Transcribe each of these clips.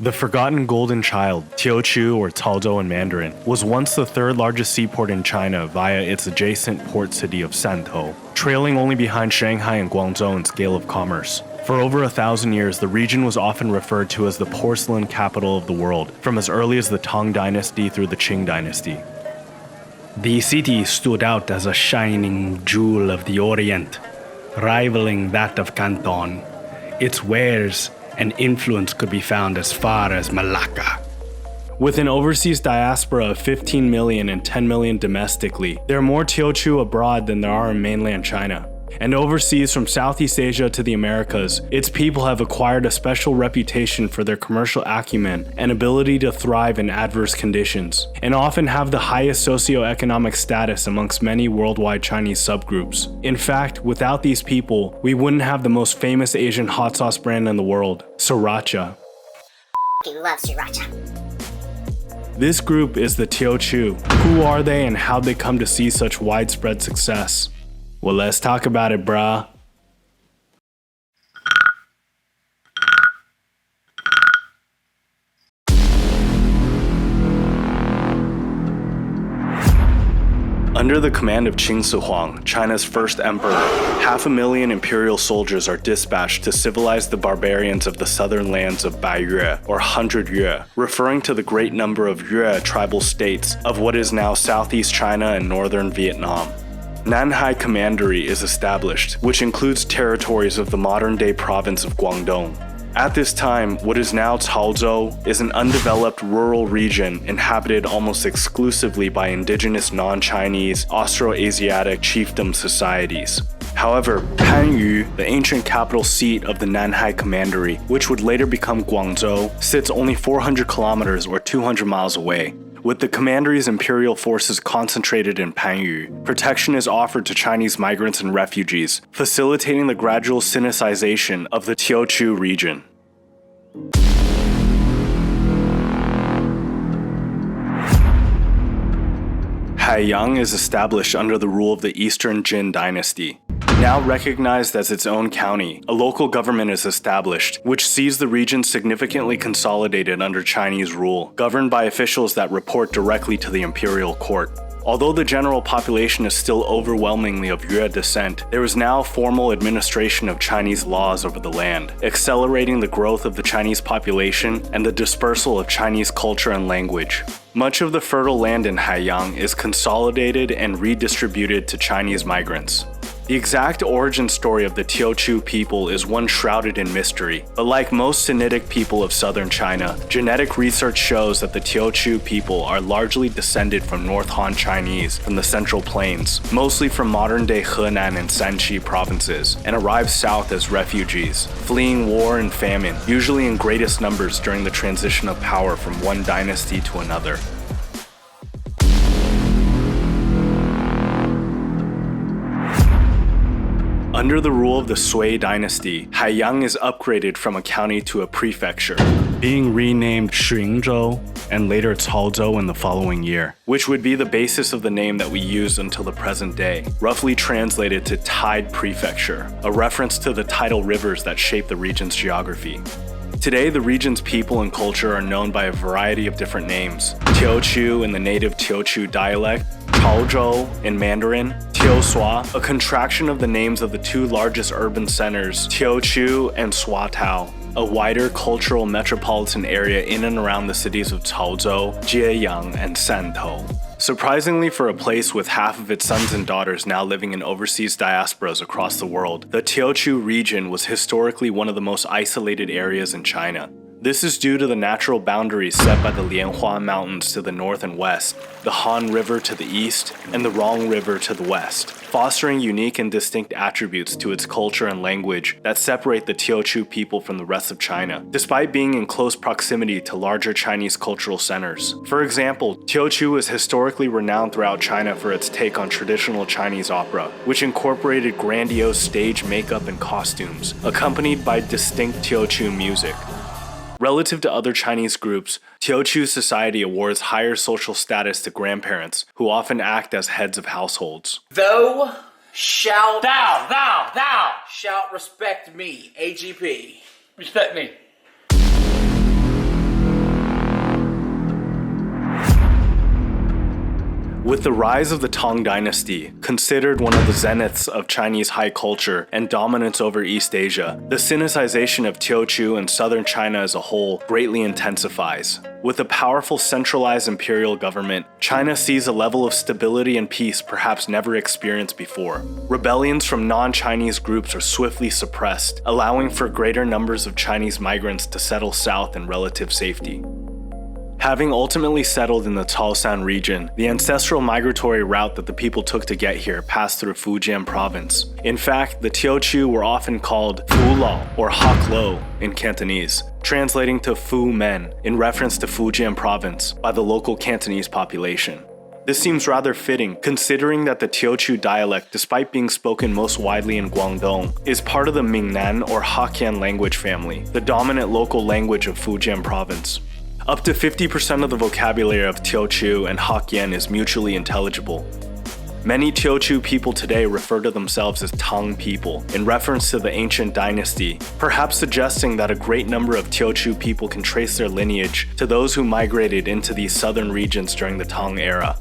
The Forgotten Golden Child, Teochew or Chaozhou in Mandarin, was once the third largest seaport in China via its adjacent port city of Shantou, trailing only behind Shanghai and Guangzhou in scale of commerce. For over 1,000 years, the region was often referred to as the porcelain capital of the world, from as early as the Tang Dynasty through the Qing Dynasty. The city stood out as a shining jewel of the Orient, rivaling that of Canton. Its wares and influence could be found as far as Malacca. With an overseas diaspora of 15 million and 10 million domestically, there are more Teochew abroad than there are in mainland China. And overseas from Southeast Asia to the Americas, its people have acquired a special reputation for their commercial acumen and ability to thrive in adverse conditions, and often have the highest socioeconomic status amongst many worldwide Chinese subgroups. In fact, without these people, we wouldn't have the most famous Asian hot sauce brand in the world, Sriracha. Love Sriracha. This group is the Teochew. Who are they and how'd they come to see such widespread success? Well, let's talk about it, brah. Under the command of Qin Shi Huang, China's first emperor, 500,000 imperial soldiers are dispatched to civilize the barbarians of the southern lands of Baiyue, or 100 Yue, referring to the great number of Yue tribal states of what is now southeast China and northern Vietnam. Nanhai Commandery is established, which includes territories of the modern-day province of Guangdong. At this time, what is now Chaozhou is an undeveloped rural region inhabited almost exclusively by indigenous non-Chinese, Austroasiatic chiefdom societies. However, Panyu, the ancient capital seat of the Nanhai Commandery, which would later become Guangzhou, sits only 400 kilometers or 200 miles away. With the commandery's imperial forces concentrated in Panyu, protection is offered to Chinese migrants and refugees, facilitating the gradual Sinicization of the Teochew region. Haiyang is established under the rule of the Eastern Jin dynasty. Now recognized as its own county, a local government is established, which sees the region significantly consolidated under Chinese rule, governed by officials that report directly to the imperial court. Although the general population is still overwhelmingly of Yue descent, there is now formal administration of Chinese laws over the land, accelerating the growth of the Chinese population and the dispersal of Chinese culture and language. Much of the fertile land in Haiyang is consolidated and redistributed to Chinese migrants. The exact origin story of the Teochew people is one shrouded in mystery, but like most Sinitic people of southern China, genetic research shows that the Teochew people are largely descended from North Han Chinese from the Central Plains, mostly from modern-day Henan and Shanxi provinces, and arrived south as refugees, fleeing war and famine, usually in greatest numbers during the transition of power from one dynasty to another. Under the rule of the Sui dynasty, Haiyang is upgraded from a county to a prefecture, being renamed Xunzhou and later Chaozhou in the following year, which would be the basis of the name that we use until the present day, roughly translated to Tide Prefecture, a reference to the tidal rivers that shape the region's geography. Today, the region's people and culture are known by a variety of different names: Teochew in the native Teochew dialect, Chaozhou in Mandarin, Teochew, a contraction of the names of the two largest urban centers, Teochew and Swatow, a wider cultural metropolitan area in and around the cities of Chaozhou, Jieyang, and Shantou. Surprisingly, for a place with half of its sons and daughters now living in overseas diasporas across the world, the Teochew region was historically one of the most isolated areas in China. This is due to the natural boundaries set by the Lianhua Mountains to the north and west, the Han River to the east, and the Rong River to the west, fostering unique and distinct attributes to its culture and language that separate the Teochew people from the rest of China, despite being in close proximity to larger Chinese cultural centers. For example, Teochew is historically renowned throughout China for its take on traditional Chinese opera, which incorporated grandiose stage makeup and costumes, accompanied by distinct Teochew music. Relative to other Chinese groups, Teochew society awards higher social status to grandparents, who often act as heads of households. Thou shalt respect me, AGP. Respect me. With the rise of the Tang Dynasty, considered one of the zeniths of Chinese high culture and dominance over East Asia, the Sinicization of Teochew and southern China as a whole greatly intensifies. With a powerful centralized imperial government, China sees a level of stability and peace perhaps never experienced before. Rebellions from non-Chinese groups are swiftly suppressed, allowing for greater numbers of Chinese migrants to settle south in relative safety. Having ultimately settled in the Chaozhou region, the ancestral migratory route that the people took to get here passed through Fujian province. In fact, the Teochew were often called Fu Lao or Hak Lo in Cantonese, translating to Fu Men in reference to Fujian province by the local Cantonese population. This seems rather fitting, considering that the Teochew dialect, despite being spoken most widely in Guangdong, is part of the Mingnan or Hokkien language family, the dominant local language of Fujian province. Up to 50% of the vocabulary of Teochew and Hokkien is mutually intelligible. Many Teochew people today refer to themselves as Tang people, in reference to the ancient dynasty, perhaps suggesting that a great number of Teochew people can trace their lineage to those who migrated into these southern regions during the Tang era.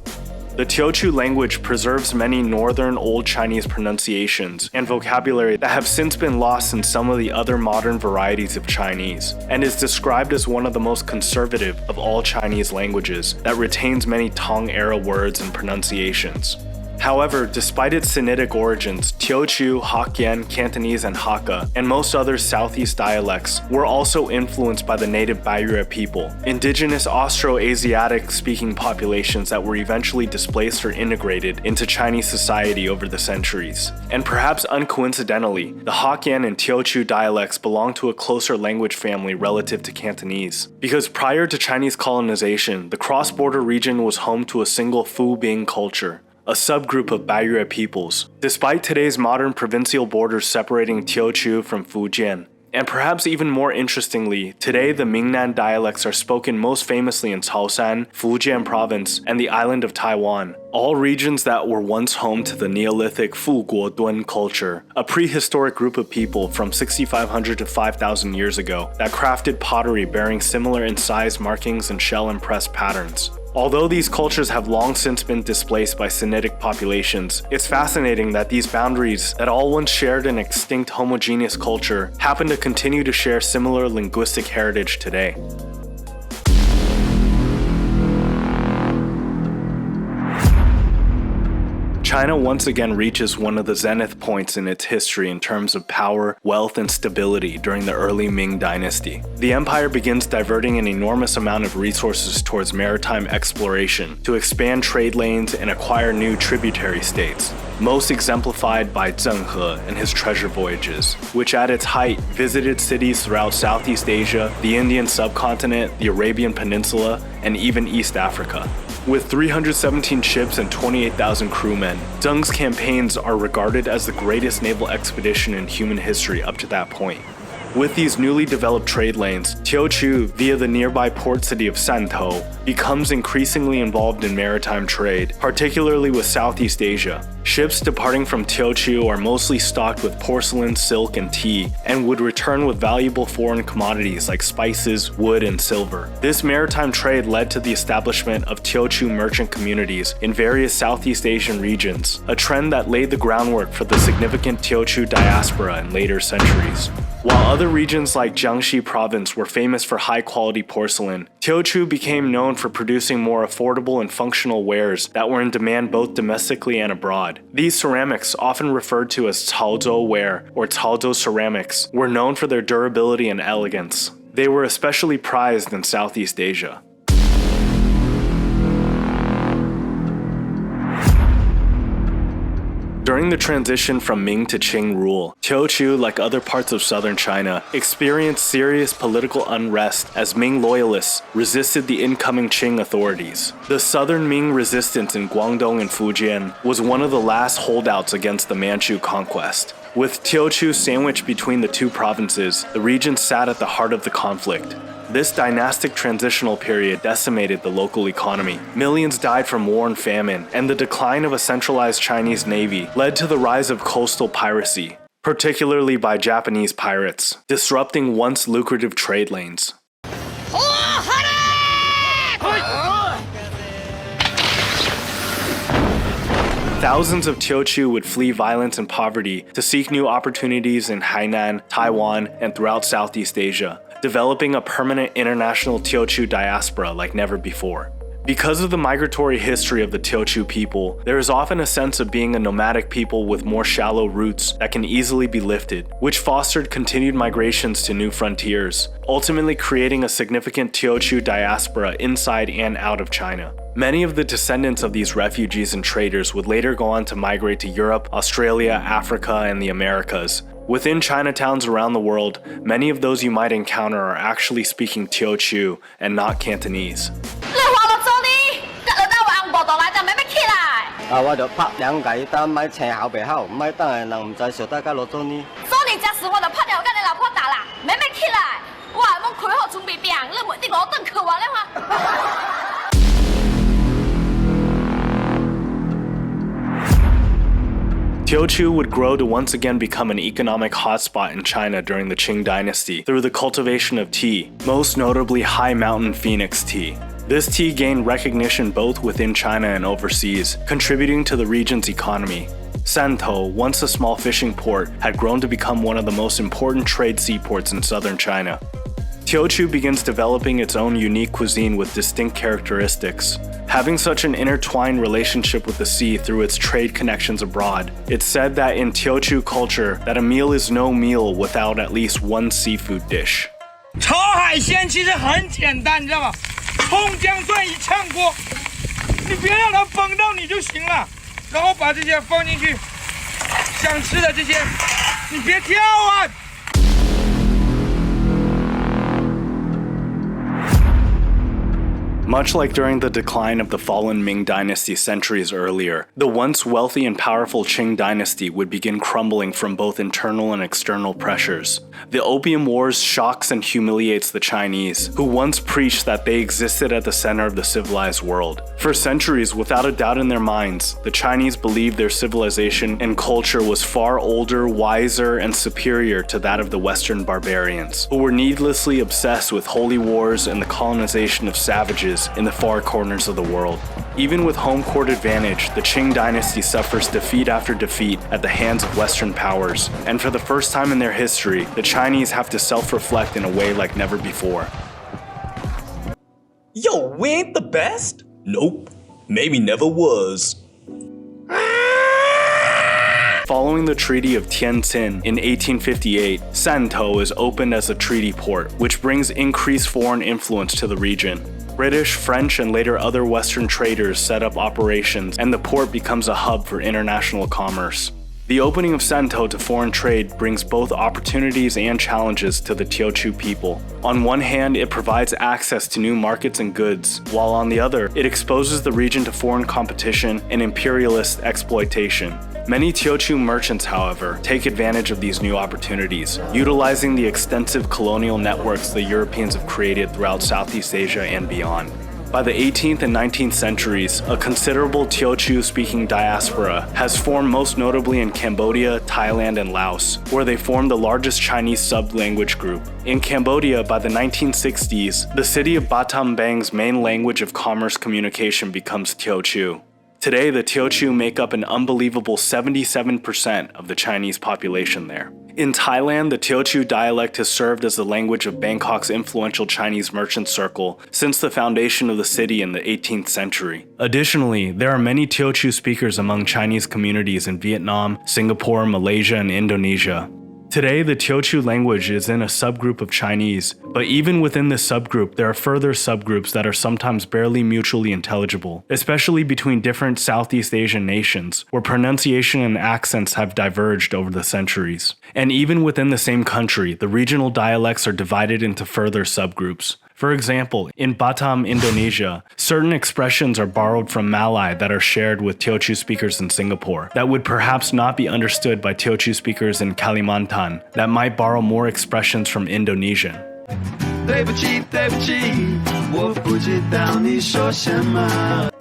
The Teochew language preserves many northern Old Chinese pronunciations and vocabulary that have since been lost in some of the other modern varieties of Chinese, and is described as one of the most conservative of all Chinese languages that retains many Tang-era words and pronunciations. However, despite its Sinitic origins, Teochew, Hokkien, Cantonese, and Hakka, and most other Southeast dialects, were also influenced by the native Baiyue people, indigenous Austro-Asiatic-speaking populations that were eventually displaced or integrated into Chinese society over the centuries. And perhaps uncoincidentally, the Hokkien and Teochew dialects belong to a closer language family relative to Cantonese. Because prior to Chinese colonization, the cross-border region was home to a single Fu Bing culture, a subgroup of Baiyue peoples, despite today's modern provincial borders separating Teochew from Fujian. And perhaps even more interestingly, today the Mingnan dialects are spoken most famously in Chaozhou, Fujian province, and the island of Taiwan, all regions that were once home to the Neolithic Fuguodun culture, a prehistoric group of people from 6,500 to 5,000 years ago that crafted pottery bearing similar incised markings and shell-impressed patterns. Although these cultures have long since been displaced by Sinitic populations, it's fascinating that these boundaries that all once shared an extinct homogeneous culture happen to continue to share similar linguistic heritage today. China once again reaches one of the zenith points in its history in terms of power, wealth, and stability during the early Ming dynasty. The empire begins diverting an enormous amount of resources towards maritime exploration to expand trade lanes and acquire new tributary states, most exemplified by Zheng He and his treasure voyages, which at its height visited cities throughout Southeast Asia, the Indian subcontinent, the Arabian Peninsula, and even East Africa. With 317 ships and 28,000 crewmen, Zheng's campaigns are regarded as the greatest naval expedition in human history up to that point. With these newly developed trade lanes, Teochew, via the nearby port city of Shantou, becomes increasingly involved in maritime trade, particularly with Southeast Asia. Ships departing from Teochew are mostly stocked with porcelain, silk, and tea, and would return with valuable foreign commodities like spices, wood, and silver. This maritime trade led to the establishment of Teochew merchant communities in various Southeast Asian regions, a trend that laid the groundwork for the significant Teochew diaspora in later centuries. While other regions like Jiangxi province were famous for high-quality porcelain, Teochew became known for producing more affordable and functional wares that were in demand both domestically and abroad. These ceramics, often referred to as Chaozhou ware or Chaozhou ceramics, were known for their durability and elegance. They were especially prized in Southeast Asia. During the transition from Ming to Qing rule, Teochew, like other parts of southern China, experienced serious political unrest as Ming loyalists resisted the incoming Qing authorities. The southern Ming resistance in Guangdong and Fujian was one of the last holdouts against the Manchu conquest. With Teochew sandwiched between the two provinces, the region sat at the heart of the conflict. This dynastic transitional period decimated the local economy. Millions died from war and famine, and the decline of a centralized Chinese navy led to the rise of coastal piracy, particularly by Japanese pirates, disrupting once lucrative trade lanes. Thousands of Teochew would flee violence and poverty to seek new opportunities in Hainan, Taiwan, and throughout Southeast Asia, developing a permanent international Teochew diaspora like never before. Because of the migratory history of the Teochew people, there is often a sense of being a nomadic people with more shallow roots that can easily be lifted, which fostered continued migrations to new frontiers, ultimately creating a significant Teochew diaspora inside and out of China. Many of the descendants of these refugees and traders would later go on to migrate to Europe, Australia, Africa, and the Americas. Within Chinatowns around the world, many of those you might encounter are actually speaking Teochew and not Cantonese. 我就拍2架單，咪斜後背後，咪等下人唔知小大家落咗呢。所以這時我就拍掉跟你老婆打啦，妹妹起來，我係冇開好準備病，你唔啲我等佢話咧嘛。Teochew would grow to once again become an economic hotspot in China during the Qing dynasty through the cultivation of tea, most notably high mountain phoenix tea. This tea gained recognition both within China and overseas, contributing to the region's economy. Shantou, once a small fishing port, had grown to become one of the most important trade seaports in southern China. Teochew begins developing its own unique cuisine with distinct characteristics. Having such an intertwined relationship with the sea through its trade connections abroad, it's said that in Teochew culture that a meal is no meal without at least one seafood dish. 炒海鲜其实很简单，你知道吗？葱姜蒜一炝锅，你别让它崩到你就行了，然后把这些放进去，想吃的这些，你别挑啊。Much like during the decline of the fallen Ming dynasty centuries earlier, the once wealthy and powerful Qing dynasty would begin crumbling from both internal and external pressures. The Opium Wars shocks and humiliates the Chinese, who once preached that they existed at the center of the civilized world. For centuries, without a doubt in their minds, the Chinese believed their civilization and culture was far older, wiser, and superior to that of the Western barbarians, who were needlessly obsessed with holy wars and the colonization of savages in the far corners of the world. Even with home court advantage, the Qing dynasty suffers defeat after defeat at the hands of Western powers, and for the first time in their history, the Chinese have to self-reflect in a way like never before. Yo, we ain't the best? Nope, maybe never was. Following the Treaty of Tientsin in 1858, Shantou is opened as a treaty port, which brings increased foreign influence to the region. British, French, and later other Western traders set up operations, and the port becomes a hub for international commerce. The opening of Shantou to foreign trade brings both opportunities and challenges to the Teochew people. On one hand, it provides access to new markets and goods, while on the other, it exposes the region to foreign competition and imperialist exploitation. Many Teochew merchants, however, take advantage of these new opportunities, utilizing the extensive colonial networks the Europeans have created throughout Southeast Asia and beyond. By the 18th and 19th centuries, a considerable Teochew-speaking diaspora has formed most notably in Cambodia, Thailand, and Laos, where they formed the largest Chinese sub-language group. In Cambodia, by the 1960s, the city of Batam Bang's main language of commerce communication becomes Teochew. Today, the Teochew make up an unbelievable 77% of the Chinese population there. In Thailand, the Teochew dialect has served as the language of Bangkok's influential Chinese merchant circle since the foundation of the city in the 18th century. Additionally, there are many Teochew speakers among Chinese communities in Vietnam, Singapore, Malaysia, and Indonesia. Today, the Teochew language is in a subgroup of Chinese, but even within this subgroup, there are further subgroups that are sometimes barely mutually intelligible, especially between different Southeast Asian nations, where pronunciation and accents have diverged over the centuries. And even within the same country, the regional dialects are divided into further subgroups. For example, in Batam, Indonesia, certain expressions are borrowed from Malay that are shared with Teochew speakers in Singapore that would perhaps not be understood by Teochew speakers in Kalimantan that might borrow more expressions from Indonesian.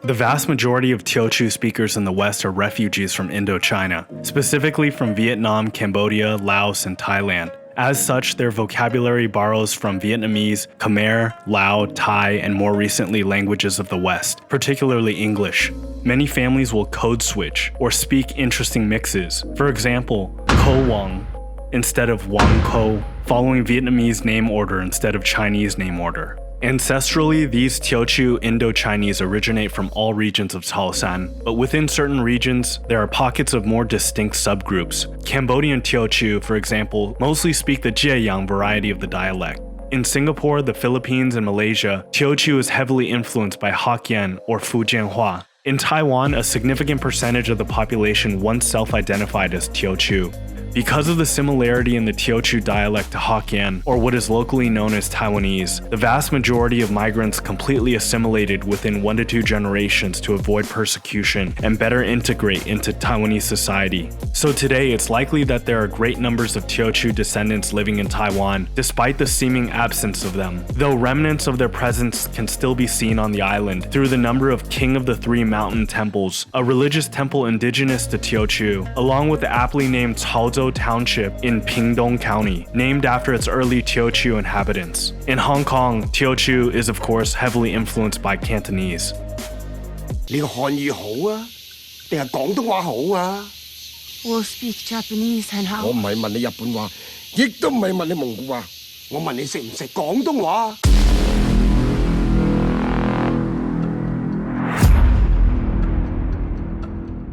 The vast majority of Teochew speakers in the West are refugees from Indochina, specifically from Vietnam, Cambodia, Laos, and Thailand. As such, their vocabulary borrows from Vietnamese, Khmer, Lao, Thai, and more recently languages of the West, particularly English. Many families will code switch or speak interesting mixes. For example, Ko Wang instead of Wang Ko, following Vietnamese name order instead of Chinese name order. Ancestrally, these Teochew Indo-Chinese originate from all regions of Chaozhou, but within certain regions, there are pockets of more distinct subgroups. Cambodian Teochew, for example, mostly speak the Jieyang variety of the dialect. In Singapore, the Philippines, and Malaysia, Teochew is heavily influenced by Hokkien or Fujianhua. In Taiwan, a significant percentage of the population once self-identified as Teochew. Because of the similarity in the Teochew dialect to Hokkien, or what is locally known as Taiwanese, the vast majority of migrants completely assimilated within 1 to 2 generations to avoid persecution and better integrate into Taiwanese society. So today, it's likely that there are great numbers of Teochew descendants living in Taiwan, despite the seeming absence of them, though remnants of their presence can still be seen on the island through the number of King of the Three Mountain temples, a religious temple indigenous to Teochew, along with the aptly named Chaozhou Township in Pingdong County, named after its early Teochew inhabitants. In Hong Kong, Teochew is of course heavily influenced by Cantonese. 你個漢語好啊，定係廣東話好啊？我 speak Japanese 很好。我唔係問你日本話，亦都唔係問你蒙古話，我問你識唔識廣東話？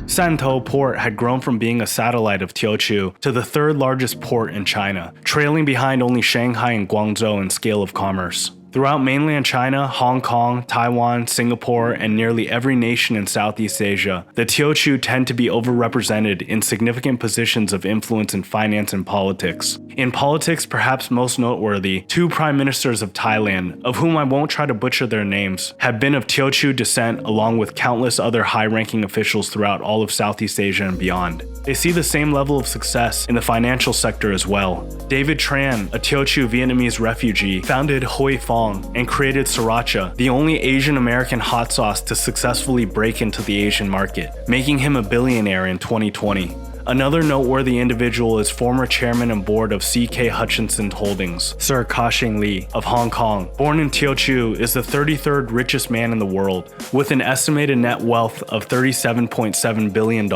Shantou port had grown from being a satellite of Teochew to the 3rd largest port in China, trailing behind only Shanghai and Guangzhou in scale of commerce. Throughout mainland China, Hong Kong, Taiwan, Singapore, and nearly every nation in Southeast Asia, the Teochew tend to be overrepresented in significant positions of influence in finance and politics. In politics, perhaps most noteworthy, 2 prime ministers of Thailand, of whom I won't try to butcher their names, have been of Teochew descent along with countless other high-ranking officials throughout all of Southeast Asia and beyond. They see the same level of success in the financial sector as well. David Tran, a Teochew Vietnamese refugee, founded Hoi Fong and created Sriracha, the only Asian American hot sauce to successfully break into the Asian market, making him a billionaire in 2020. Another noteworthy individual is former chairman and board of CK Hutchinson Holdings, Sir Ka-shing Lee of Hong Kong. Born in Teochew, is the 33rd richest man in the world, with an estimated net wealth of $37.7 billion.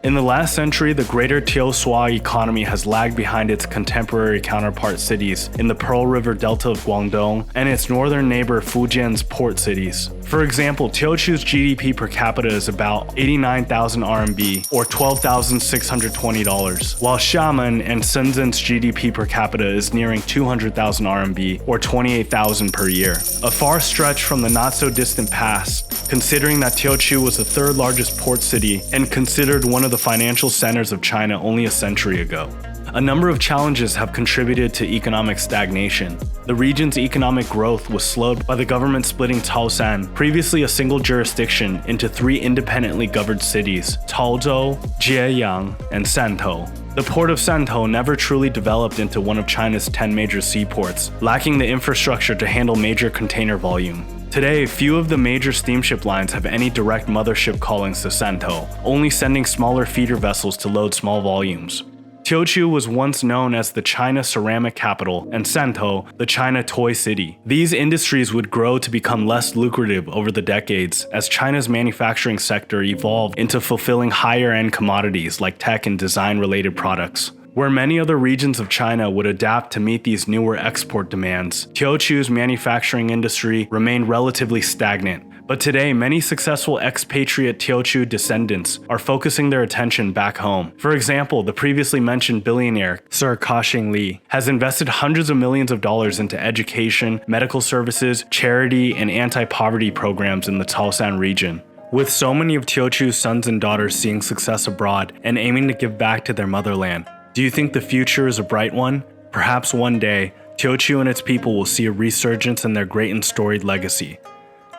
In the last century, the greater Teochew economy has lagged behind its contemporary counterpart cities in the Pearl River Delta of Guangdong and its northern neighbor Fujian's port cities. For example, Teochew's GDP per capita is about 89,000 RMB or $12,620, while Xiamen and Shenzhen's GDP per capita is nearing 200,000 RMB or 28,000 per year. A far stretch from the not-so-distant past, considering that Teochew was the 3rd largest port city and considered one of the financial centers of China only a century ago. A number of challenges have contributed to economic stagnation. The region's economic growth was slowed by the government splitting Chaozhou, previously a single jurisdiction, into 3 independently governed cities, Chaozhou, Jieyang, and Shantou. The port of Shantou never truly developed into one of China's 10 major seaports, lacking the infrastructure to handle major container volume. Today, few of the major steamship lines have any direct mothership callings to Shantou, only sending smaller feeder vessels to load small volumes. Teochew was once known as the China ceramic capital and Shantou the China toy city. These industries would grow to become less lucrative over the decades as China's manufacturing sector evolved into fulfilling higher-end commodities like tech and design-related products. Where many other regions of China would adapt to meet these newer export demands, Teochew's manufacturing industry remained relatively stagnant. But today, many successful expatriate Teochew descendants are focusing their attention back home. For example, the previously mentioned billionaire, Sir Ka-shing Lee, has invested hundreds of millions of dollars into education, medical services, charity, and anti-poverty programs in the Chaozhou region. With so many of Teochew's sons and daughters seeing success abroad and aiming to give back to their motherland, do you think the future is a bright one? Perhaps one day, Teochew and its people will see a resurgence in their great and storied legacy.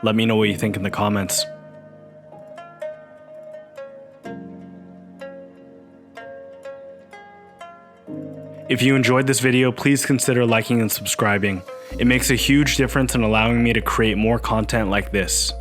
Let me know what you think in the comments. If you enjoyed this video, please consider liking and subscribing. It makes a huge difference in allowing me to create more content like this.